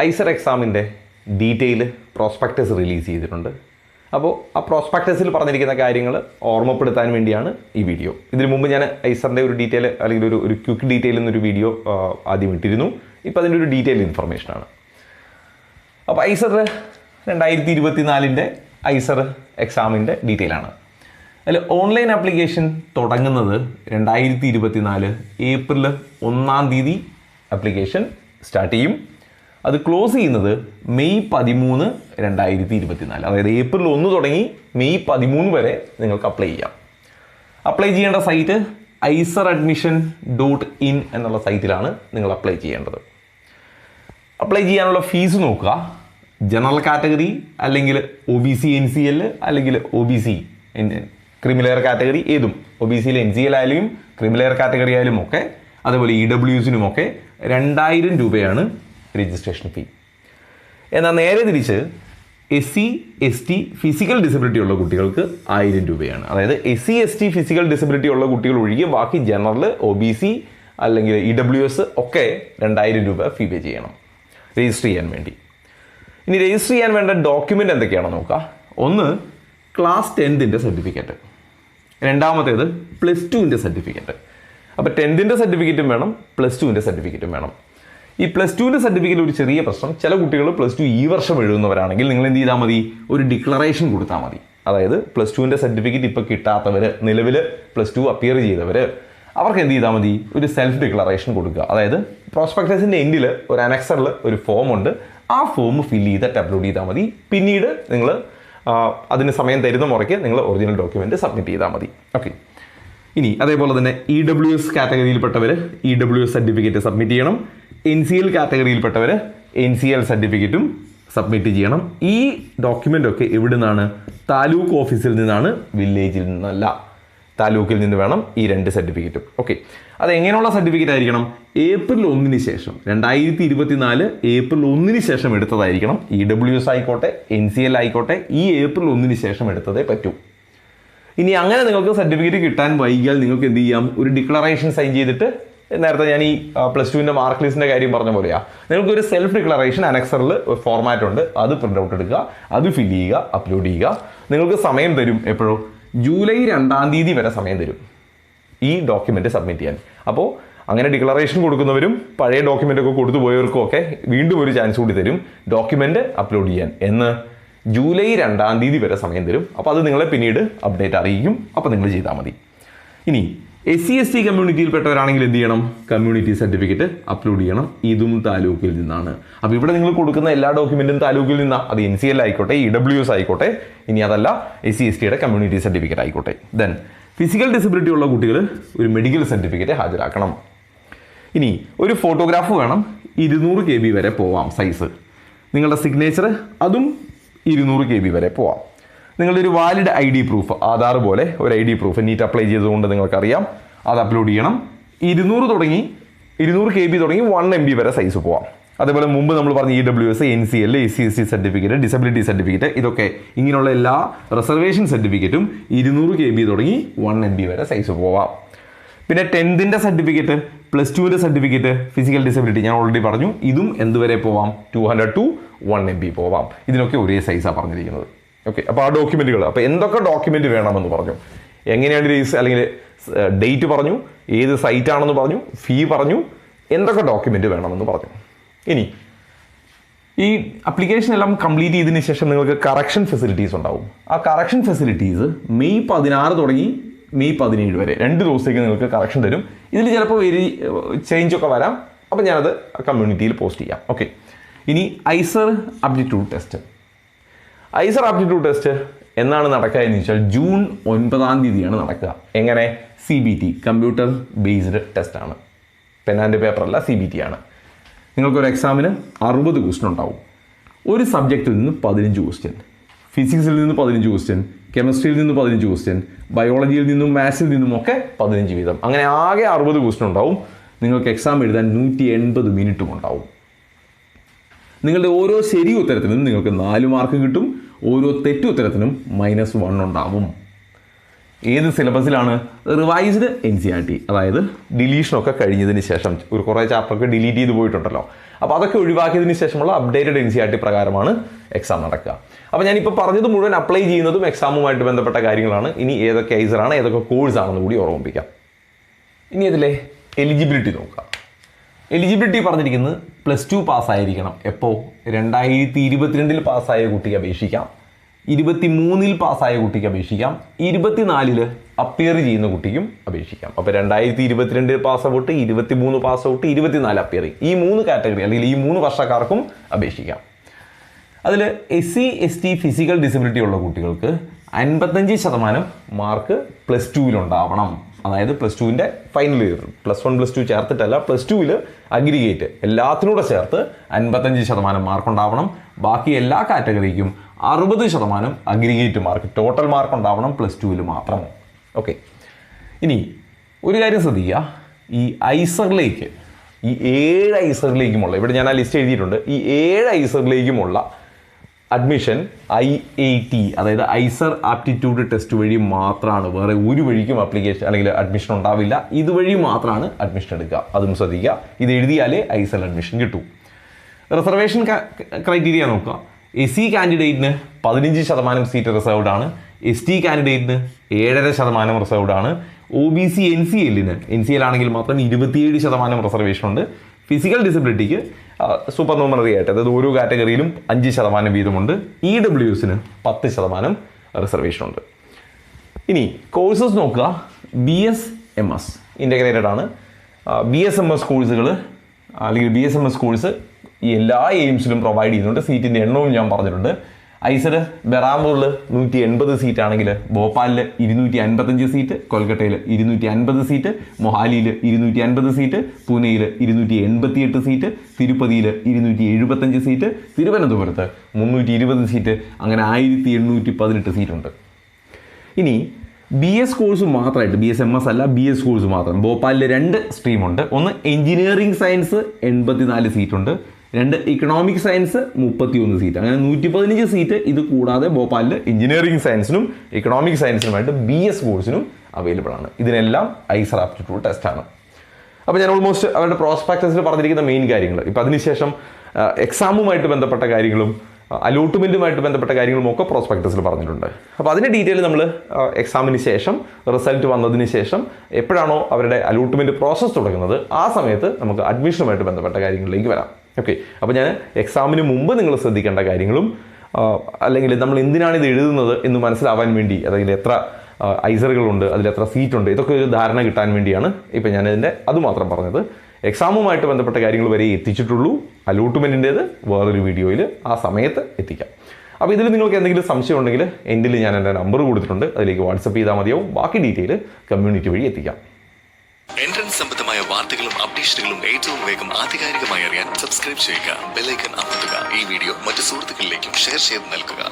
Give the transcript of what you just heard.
IISER എക്സാമിൻ്റെ detail prospectus release ചെയ്തിട്ടുണ്ട്. അപ്പോൾ ആ പ്രോസ്പെക്ടസിൽ പറഞ്ഞിരിക്കുന്ന കാര്യങ്ങൾ ഓർമ്മപ്പെടുത്താൻ വേണ്ടിയാണ് ഈ വീഡിയോ. ഇതിനു മുമ്പ് ഞാൻ ഐസറിൻ്റെ ഒരു ഡീറ്റെയിൽ അല്ലെങ്കിൽ ഒരു ക്വിക്ക് ഡീറ്റെയിൽ എന്നൊരു വീഡിയോ ആദ്യം ഇട്ടിരുന്നു. ഇപ്പോൾ അതിൻ്റെ ഒരു ഡീറ്റെയിൽ ഇൻഫർമേഷനാണ്. അപ്പോൾ ഐസർ 2024 ഐസർ എക്സാമിൻ്റെ ഡീറ്റെയിലാണ്. അതിൽ ഓൺലൈൻ ആപ്ലിക്കേഷൻ തുടങ്ങുന്നത് 2024 ഏപ്രിൽ 1 ആപ്ലിക്കേഷൻ സ്റ്റാർട്ട് ചെയ്യും. അത് ക്ലോസ് ചെയ്യുന്നത് മെയ് 13, 2024. അതായത് ഏപ്രിൽ 1 തുടങ്ങി മെയ് 13 വരെ നിങ്ങൾക്ക് അപ്ലൈ ചെയ്യാം. അപ്ലൈ ചെയ്യേണ്ട സൈറ്റ് iceradmission.in എന്നുള്ള സൈറ്റിലാണ് നിങ്ങൾ അപ്ലൈ ചെയ്യേണ്ടത്. അപ്ലൈ ചെയ്യാനുള്ള ഫീസ് നോക്കുക. ജനറൽ കാറ്റഗറി അല്ലെങ്കിൽ OBC NCL അല്ലെങ്കിൽ OBC ക്രിമിലെയർ കാറ്റഗറി ഏതും, OBCയിൽ NCL ആയാലും ക്രിമിലെയർ കാറ്റഗറി ആയാലും ഒക്കെ, അതേപോലെ EWSനുമൊക്കെ 2000 രൂപയാണ് രജിസ്ട്രേഷൻ ഫീ. എന്നാൽ നേരെ തിരിച്ച് SC ST ഫിസിക്കൽ ഡിസബിലിറ്റി ഉള്ള കുട്ടികൾക്ക് 1000 രൂപയാണ്. അതായത് SC ST ഫിസിക്കൽ ഡിസബിലിറ്റി ഉള്ള കുട്ടികൾ ഒഴികെ ബാക്കി ജനറൽ, OBC അല്ലെങ്കിൽ EWS ഒക്കെ 2000 രൂപ ഫീ പേ ചെയ്യണം രജിസ്റ്റർ ചെയ്യാൻ വേണ്ടി. ഇനി രജിസ്റ്റർ ചെയ്യാൻ വേണ്ട ഡോക്യുമെൻ്റ് എന്തൊക്കെയാണെന്ന് നോക്കാം. ഒന്ന്, ക്ലാസ് 10ൻ്റെ സർട്ടിഫിക്കറ്റ്. രണ്ടാമത്തേത് +2ൻ്റെ സർട്ടിഫിക്കറ്റ്. അപ്പോൾ 10ൻ്റെ സർട്ടിഫിക്കറ്റും വേണം, +2ൻ്റെ സർട്ടിഫിക്കറ്റും വേണം. ഈ +2ൻ്റെ സർട്ടിഫിക്കറ്റ് ഒരു ചെറിയ പ്രശ്നം, ചില കുട്ടികൾ +2 ഈ വർഷം എഴുതുന്നവരാണെങ്കിൽ നിങ്ങൾ എന്ത് ചെയ്താൽ മതി, ഒരു ഡിക്ലറേഷൻ കൊടുത്താൽ മതി. അതായത് +2ൻ്റെ സർട്ടിഫിക്കറ്റ് ഇപ്പോൾ കിട്ടാത്തവർ, നിലവിൽ +2 അപ്പിയർ ചെയ്തവർ, അവർക്ക് എന്ത് ചെയ്താൽ മതി, ഒരു സെൽഫ് ഡിക്ലറേഷൻ കൊടുക്കുക. അതായത് പ്രോസ്പെക്ടസിൻ്റെ എൻഡിൽ ഒരു അനക്സറിൽ ഒരു ഫോം ഉണ്ട്, ആ ഫോം ഫില്ല് ചെയ്തിട്ട് അപ്ലോഡ് ചെയ്താൽ മതി. പിന്നീട് നിങ്ങൾ അതിന് സമയം തരുന്ന മുറയ്ക്ക് നിങ്ങൾ ഒറിജിനൽ ഡോക്യുമെൻ്റ് സബ്മിറ്റ് ചെയ്താൽ മതി. ഓക്കെ. ഇനി അതേപോലെ തന്നെ EWS കാറ്റഗറിയിൽപ്പെട്ടവർ EWS സർട്ടിഫിക്കറ്റ് സബ്മിറ്റ് ചെയ്യണം. NCL കാറ്റഗറിയിൽപ്പെട്ടവർ NCL സർട്ടിഫിക്കറ്റും സബ്മിറ്റ് ചെയ്യണം. ഈ ഡോക്യുമെൻ്റൊക്കെ എവിടെ നിന്നാണ്? താലൂക്ക് ഓഫീസിൽ നിന്നാണ്, വില്ലേജിൽ നിന്നല്ല. താലൂക്കിൽ നിന്ന് വേണം ഈ 2 സർട്ടിഫിക്കറ്റും. ഓക്കെ. അത് എങ്ങനെയുള്ള സർട്ടിഫിക്കറ്റ് ആയിരിക്കണം? ഏപ്രിൽ 1 ശേഷം, 2024 ഏപ്രിൽ 1 ശേഷം എടുത്തതായിരിക്കണം. EWS ആയിക്കോട്ടെ, NCL ആയിക്കോട്ടെ, ഈ ഏപ്രിൽ 1 ശേഷം എടുത്തതേ പറ്റൂ. ഇനി അങ്ങനെ നിങ്ങൾക്ക് സർട്ടിഫിക്കറ്റ് കിട്ടാൻ വൈകിയാൽ നിങ്ങൾക്ക് എന്ത് ചെയ്യാം, ഒരു ഡിക്ലറേഷൻ സൈൻ ചെയ്തിട്ട്, നേരത്തെ ഞാൻ ഈ +2ൻ്റെ മാർക്ക് ലിസ്റ്റിൻ്റെ കാര്യം പറഞ്ഞ പോലെയാണ്, നിങ്ങൾക്കൊരു സെൽഫ് ഡിക്ലറേഷൻ അനക്സറിൽ ഒരു ഫോർമാറ്റ് ഉണ്ട്, അത് പ്രിൻ്റ് ഔട്ട് എടുക്കുക, അത് ഫില്ല് ചെയ്യുക, അപ്ലോഡ് ചെയ്യുക. നിങ്ങൾക്ക് സമയം തരും എപ്പോഴും, ജൂലൈ 2 വരെ സമയം തരും ഈ ഡോക്യുമെൻ്റ് സബ്മിറ്റ് ചെയ്യാൻ. അപ്പോൾ അങ്ങനെ ഡിക്ലറേഷൻ കൊടുക്കുന്നവരും പഴയ ഡോക്യുമെൻ്റൊക്കെ കൊടുത്തു പോയവർക്കും ഒക്കെ വീണ്ടും ഒരു ചാൻസ് കൂടി തരും ഡോക്യുമെൻ്റ് അപ്ലോഡ് ചെയ്യാൻ. എന്ന് ജൂലൈ 2 വരെ സമയം തരും. അപ്പോൾ അത് നിങ്ങളെ പിന്നീട് അപ്ഡേറ്റ് അറിയിക്കും. അപ്പോൾ നിങ്ങൾ ചെയ്താൽ മതി. ഇനി SC ST കമ്മ്യൂണിറ്റിയിൽപ്പെട്ടവരാണെങ്കിൽ എന്ത് ചെയ്യണം? കമ്മ്യൂണിറ്റി സർട്ടിഫിക്കറ്റ് അപ്ലോഡ് ചെയ്യണം. ഇതും താലൂക്കിൽ നിന്നാണ്. അപ്പോൾ ഇവിടെ നിങ്ങൾ കൊടുക്കുന്ന എല്ലാ ഡോക്യുമെൻറ്റും താലൂക്കിൽ നിന്നാണ്. അത് NCL ആയിക്കോട്ടെ, EWS ആയിക്കോട്ടെ, ഇനി അതല്ല SC STയുടെ കമ്മ്യൂണിറ്റി സർട്ടിഫിക്കറ്റ് ആയിക്കോട്ടെ. ദെൻ ഫിസിക്കൽ ഡിസബിലിറ്റി ഉള്ള കുട്ടികൾ ഒരു മെഡിക്കൽ സർട്ടിഫിക്കറ്റ് ഹാജരാക്കണം. ഇനി ഒരു ഫോട്ടോഗ്രാഫ് വേണം. 200 KB വരെ പോവാം സൈസ്. നിങ്ങളുടെ സിഗ്നേച്ചർ അതും 200 KB വരെ പോവാം. നിങ്ങളുടെ ഒരു വാലിഡ് ID പ്രൂഫ്, ആധാർ പോലെ ഒരു ID പ്രൂഫ്, നീറ്റ് അപ്ലൈ ചെയ്തുകൊണ്ട് നിങ്ങൾക്കറിയാം, അത് അപ്ലോഡ് ചെയ്യണം. 200 KB തുടങ്ങി 1 MB വരെ സൈസ് പോവാം. അതേപോലെ മുമ്പ് നമ്മൾ പറഞ്ഞ EWS, NCL, SC ST certificate, disability certificate, ഇതൊക്കെ ഇങ്ങനെയുള്ള എല്ലാ റിസർവേഷൻ സർട്ടിഫിക്കറ്റും 200 KB തുടങ്ങി 1 MB വരെ സൈസ് പോവാം. പിന്നെ 10ൻ്റെ സർട്ടിഫിക്കറ്റ്, +2ൻ്റെ സർട്ടിഫിക്കറ്റ്, ഫിസിക്കൽ ഡിസബിലിറ്റി ഞാൻ ഓൾറെഡി പറഞ്ഞു, ഇതും എന്തുവരെ പോവാം? 200 to 1 MB പോവാം. ഇതിനൊക്കെ ഒരേ സൈസാണ് പറഞ്ഞിരിക്കുന്നത്. ഓക്കെ. അപ്പോൾ ആ ഡോക്യുമെൻറ്റുകൾ, അപ്പോൾ എന്തൊക്കെ ഡോക്യുമെൻ്റ് വേണമെന്ന് പറഞ്ഞു, എങ്ങനെയാണ് രജിസ്റ്റർ അല്ലെങ്കിൽ ഡേറ്റ് പറഞ്ഞു, ഏത് സൈറ്റാണെന്ന് പറഞ്ഞു, ഫീ പറഞ്ഞു, എന്തൊക്കെ ഡോക്യുമെൻ്റ് വേണമെന്ന് പറഞ്ഞു. ഇനി ഈ അപ്ലിക്കേഷൻ എല്ലാം കംപ്ലീറ്റ് ചെയ്തതിന് ശേഷം നിങ്ങൾക്ക് കറക്ഷൻ ഫെസിലിറ്റീസ് ഉണ്ടാവും. ആ കറക്ഷൻ ഫെസിലിറ്റീസ് മെയ് 16 തുടങ്ങി മെയ് 17 വരെ 2 ദിവസത്തേക്ക് നിങ്ങൾക്ക് കറക്ഷൻ തരും. ഇതിൽ ചിലപ്പോൾ ചേഞ്ചൊക്കെ വരാം. അപ്പോൾ ഞാനത് കമ്മ്യൂണിറ്റിയിൽ പോസ്റ്റ് ചെയ്യാം. ഓക്കെ. ഇനി IISER aptitude test. IISER aptitude test എന്നാണ് നടക്കുക എന്ന് വെച്ചാൽ ജൂൺ 9 നടക്കുക. എങ്ങനെ? CBT, കമ്പ്യൂട്ടർ ബേസ്ഡ് ടെസ്റ്റാണ്. പെൻ ആൻഡ് പേപ്പർ അല്ല, CBT ആണ്. നിങ്ങൾക്കൊരു എക്സാമിന് 60 ക്വസ്റ്റ്യൻ ഉണ്ടാവും. ഒരു സബ്ജക്റ്റിൽ നിന്ന് 15 ക്വസ്റ്റ്യൻ, ഫിസിക്സിൽ നിന്ന് 15 ക്വസ്റ്റ്യൻ, കെമിസ്ട്രിയിൽ നിന്ന് 15 ക്വസ്റ്റ്യൻ, ബയോളജിയിൽ നിന്നും മാത്സിൽ നിന്നും ഒക്കെ 15 വീതം. അങ്ങനെ ആകെ 60 ക്വസ്റ്റ്യൻ ഉണ്ടാവും. നിങ്ങൾക്ക് എക്സാം എഴുതാൻ 180 മിനിറ്റും ഉണ്ടാവും. നിങ്ങളുടെ ഓരോ ശരി ഉത്തരത്തിനും നിങ്ങൾക്ക് 4 മാർക്ക് കിട്ടും. ഓരോ തെറ്റുത്തരത്തിനും -1 ഉണ്ടാവും. ഏത് സിലബസിലാണ്? റിവൈസ്ഡ് NCERT, അതായത് ഡിലീഷനൊക്കെ കഴിഞ്ഞതിന് ശേഷം ഒരു കുറേ ചാപ്റ്ററൊക്കെ ഡിലീറ്റ് ചെയ്ത് പോയിട്ടുണ്ടല്ലോ, അപ്പോൾ അതൊക്കെ ഒഴിവാക്കിയതിന് ശേഷമുള്ള അപ്ഡേറ്റഡ് NCERT പ്രകാരമാണ് എക്സാം നടക്കുക. അപ്പോൾ ഞാനിപ്പോൾ പറഞ്ഞത് മുഴുവൻ അപ്ലൈ ചെയ്യുന്നതും എക്സാമുമായിട്ട് ബന്ധപ്പെട്ട കാര്യങ്ങളാണ്. ഇനി ഏതൊക്കെ ഐസറാണ്, ഏതൊക്കെ കോഴ്സാണെന്ന് കൂടി ഓർമ്മിപ്പിക്കാം. ഇനി അതിലെ എലിജിബിലിറ്റി നോക്കാം. എലിജിബിലിറ്റി പറഞ്ഞിരിക്കുന്നത് +2 പാസ്സായിരിക്കണം. എപ്പോൾ? 2022 പാസ്സായ കുട്ടിക്ക് അപേക്ഷിക്കാം, 23 പാസ്സായ കുട്ടിക്ക് അപേക്ഷിക്കാം, 24 അപ്പിയർ ചെയ്യുന്ന കുട്ടിക്കും അപേക്ഷിക്കാം. അപ്പോൾ 2022 pass out, 23 pass out, 24 appearing, ഈ 3 കാറ്റഗറി അല്ലെങ്കിൽ ഈ 3 വർഷക്കാർക്കും അപേക്ഷിക്കാം. അതിൽ SC ST ഫിസിക്കൽ ഡിസബിലിറ്റി ഉള്ള കുട്ടികൾക്ക് 55% മാർക്ക് +2 അതായത് +2ൻ്റെ ഫൈനൽ ഇയർ, +1 +2 ചേർത്തിട്ടല്ല, +2 അഗ്രിഗേറ്റ് എല്ലാത്തിനൂടെ ചേർത്ത് 55% മാർക്ക് ഉണ്ടാവണം. ബാക്കി എല്ലാ കാറ്റഗറിക്കും 60% അഗ്രിഗേറ്റ് മാർക്ക്, ടോട്ടൽ മാർക്ക് ഉണ്ടാവണം +2 മാത്രം. ഓക്കെ, ഇനി ഒരു കാര്യം ശ്രദ്ധിക്കുക, ഈ ഐസറിലേക്ക്, ഈ 7 ഐസറിലേക്കുമുള്ള, ഇവിടെ ഞാൻ ആ ലിസ്റ്റ് എഴുതിയിട്ടുണ്ട്, ഈ 7 ഐസറിലേക്കുമുള്ള അഡ്മിഷൻ IAT അതായത് ഐസർ ആപ്റ്റിറ്റ്യൂഡ് ടെസ്റ്റ് വഴി മാത്രമാണ്. വേറെ ഒരു വഴിക്കും അപ്ലിക്കേഷൻ അല്ലെങ്കിൽ അഡ്മിഷൻ ഉണ്ടാവില്ല. ഇതുവഴി മാത്രമാണ് അഡ്മിഷൻ എടുക്കുക, അതും ശ്രദ്ധിക്കുക. ഇത് എഴുതിയാലേ ഐസർ അഡ്മിഷൻ കിട്ടൂ. റിസർവേഷൻ ക്രൈറ്റീരിയ നോക്കുക. SC കാൻഡിഡേറ്റിന് 15% സീറ്റ് റിസർവ്ഡ് ആണ്, ST കാൻഡിഡേറ്റിന് 7.5% റിസർവ്ഡ് ആണ്, OBC NCL ആണെങ്കിൽ മാത്രം 27% റിസർവേഷൻ ഉണ്ട്. ഫിസിക്കൽ ഡിസബിലിറ്റിക്ക് സൂപ്പർ ന്യൂമററി ആയിട്ട്, അതായത് ഓരോ കാറ്റഗറിയിലും 5% വീതമുണ്ട്. EWSന് 10% റിസർവേഷൻ ഉണ്ട്. ഇനി കോഴ്സസ് നോക്കുക. BSMS ഇൻ്റഗ്രേറ്റഡ് ആണ്. BSMS കോഴ്സുകൾ അല്ലെങ്കിൽ BSMS കോഴ്സ് ഈ എല്ലാ എയിംസിലും പ്രൊവൈഡ് ചെയ്യുന്നുണ്ട്. സീറ്റിൻ്റെ എണ്ണവും ഞാൻ പറഞ്ഞിട്ടുണ്ട്. ഐസർ ബെറാമ്പൂറിൽ 180 സീറ്റ് ആണെങ്കിൽ ഭോപ്പാലിൽ 255 സീറ്റ്, കൊൽക്കത്തയിൽ 250 സീറ്റ്, മൊഹാലിയിൽ 250 സീറ്റ്, പൂനെയിൽ 288 സീറ്റ്, തിരുപ്പതിയിൽ 275 സീറ്റ്, തിരുവനന്തപുരത്ത് 320 സീറ്റ്, അങ്ങനെ 1818 സീറ്റുണ്ട്. ഇനി BS കോഴ്സ് മാത്രമായിട്ട്, BSMS അല്ല, BS കോഴ്സ് മാത്രം ഭോപ്പാലിൽ 2 സ്ട്രീമുണ്ട്. ഒന്ന് engineering science 84 സീറ്റുണ്ട്, 2 economic science 31 seat, അങ്ങനെ 115 സീറ്റ്. ഇത് കൂടാതെ ഭോപ്പാലിൽ എഞ്ചിനീയറിംഗ് സയൻസിനും ഇക്കണോമിക് സയൻസിനുമായിട്ട് BS കോഴ്സിനും അവൈലബിൾ ആണ്. ഇതിനെല്ലാം ഐസർ ആപ്റ്റിറ്റ്യൂഡ് ടെസ്റ്റാണ്. അപ്പോൾ ഞാൻ ഓൾമോസ്റ്റ് അവരുടെ പ്രോസ്പെക്ടസിൽ പറഞ്ഞിരിക്കുന്ന മെയിൻ കാര്യങ്ങൾ, ഇപ്പോൾ അതിനുശേഷം എക്സാമുമായിട്ട് ബന്ധപ്പെട്ട കാര്യങ്ങളും അലോട്ട്മെൻറ്റുമായിട്ട് ബന്ധപ്പെട്ട കാര്യങ്ങളും ഒക്കെ പ്രോസ്പെക്ടസിൽ പറഞ്ഞിട്ടുണ്ട്. അപ്പോൾ അതിൻ്റെ ഡീറ്റെയിൽ നമ്മൾ എക്സാമിന് ശേഷം, റിസൾട്ട് വന്നതിന് ശേഷം എപ്പോഴാണോ അവരുടെ അലോട്ട്മെൻറ്റ് പ്രോസസ്സ് തുടങ്ങുന്നത് ആ സമയത്ത് നമുക്ക് അഡ്മിഷനുമായിട്ട് ബന്ധപ്പെട്ട കാര്യങ്ങളിലേക്ക് വരാം. ഓക്കെ, അപ്പോൾ ഞാൻ എക്സാമിന് മുമ്പ് നിങ്ങൾ ശ്രദ്ധിക്കേണ്ട കാര്യങ്ങളും അല്ലെങ്കിൽ നമ്മൾ എന്തിനാണ് ഇത് എഴുതുന്നത് എന്ന് മനസ്സിലാവാൻ വേണ്ടി, അതായത് എത്ര ഐസറുകളുണ്ട്, അതിലെത്ര സീറ്റുണ്ട്, ഇതൊക്കെ ഒരു ധാരണ കിട്ടാൻ വേണ്ടിയാണ് ഇപ്പോൾ ഞാനിതിൻ്റെ അതുമാത്രം പറഞ്ഞത്. എക്സാമുമായിട്ട് ബന്ധപ്പെട്ട കാര്യങ്ങൾ വരെ എത്തിച്ചിട്ടുള്ളൂ. അലോട്ട്മെൻറ്റിൻ്റേത് വേറൊരു വീഡിയോയിൽ ആ സമയത്ത് എത്തിക്കാം. അപ്പോൾ ഇതിൽ നിങ്ങൾക്ക് എന്തെങ്കിലും സംശയം ഉണ്ടെങ്കിൽ എൻ്റെ ഞാൻ എൻ്റെ നമ്പർ കൊടുത്തിട്ടുണ്ട്, അതിലേക്ക് വാട്സപ്പ് ചെയ്താൽ മതിയാവും. ബാക്കി ഡീറ്റെയിൽ കമ്മ്യൂണിറ്റി വഴി എത്തിക്കാം. എൻട്രൻസ് സംബന്ധമായ വാർത്തകളും അപ്ഡേഷനുകളും ഏറ്റവും വേഗം ആധികാരികമായി അറിയാൻ സബ്സ്ക്രൈബ് ചെയ്യുക, ബെൽ ഐക്കൺ അമർത്തുക. ഈ വീഡിയോ മറ്റു സുഹൃത്തുക്കളിലേക്കും ഷെയർ ചെയ്ത് നൽകുക.